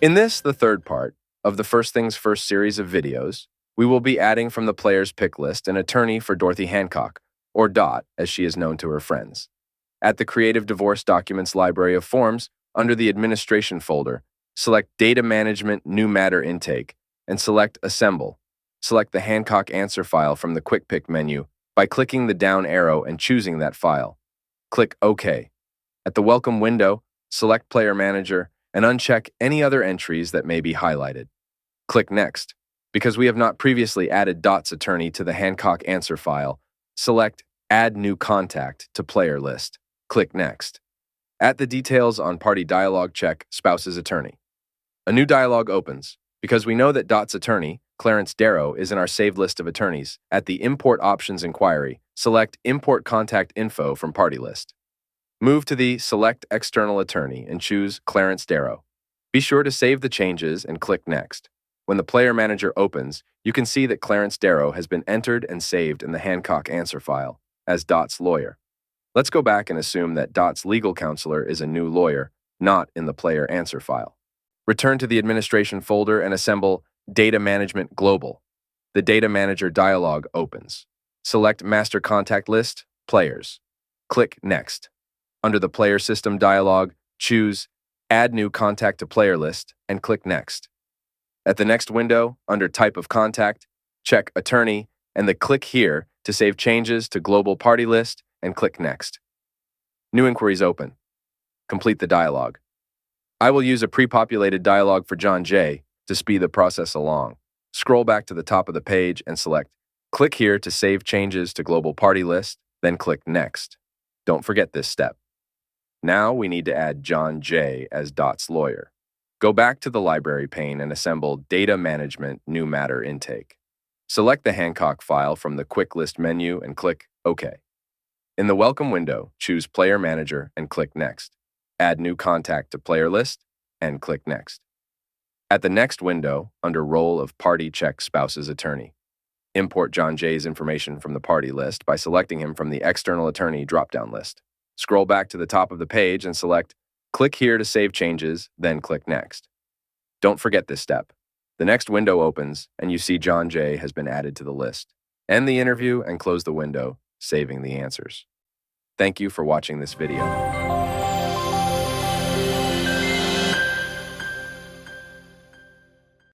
In this, the third part of the First Things First series of videos, we will be adding from the player's pick list an attorney for Dorothy Hancock, or Dot as she is known to her friends. At the Creative Divorce Documents Library of Forms, under the Administration folder, select Data Management New Matter Intake and select Assemble. Select the Hancock answer file from the Quick Pick menu by clicking the down arrow and choosing that file. Click OK. At the Welcome window, select Player Manager and uncheck any other entries that may be highlighted. Click Next. Because we have not previously added Dot's attorney to the Hancock answer file, select Add New Contact to Player List. Click Next. At the Details on Party Dialog, check Spouse's Attorney. A new dialog opens. Because we know that Dot's attorney, Clarence Darrow, is in our saved list of attorneys, at the Import Options inquiry, select Import Contact Info from Party List. Move to the Select External Attorney and choose Clarence Darrow. Be sure to save the changes and click Next. When the Player Manager opens, you can see that Clarence Darrow has been entered and saved in the Hancock answer file as Dot's lawyer. Let's go back and assume that Dot's legal counselor is a new lawyer, not in the player answer file. Return to the Administration folder and assemble Data Management Global. The Data Manager dialog opens. Select Master Contact List, Players. Click Next. Under the Player System dialog, choose Add New Contact to Player List and click Next. At the next window, under Type of Contact, check Attorney and the Click Here to save changes to Global Party List and click Next. New inquiries open. Complete the dialog. I will use a pre-populated dialog for John J. to speed the process along. Scroll back to the top of the page and select Click Here to save changes to Global Party List, then click Next. Don't forget this step. Now we need to add John J. as Dot's lawyer. Go back to the Library pane and assemble Data Management New Matter Intake. Select the Hancock file from the Quick List menu and click OK. In the Welcome window, choose Player Manager and click Next. Add New Contact to Player List and click Next. At the next window, under Role of Party, check Spouse's Attorney. Import John J.'s information from the party list by selecting him from the External Attorney drop-down list. Scroll back to the top of the page and select Click Here to save changes, then click Next. Don't forget this step. The next window opens, and you see John J. has been added to the list. End the interview and close the window, saving the answers. Thank you for watching this video.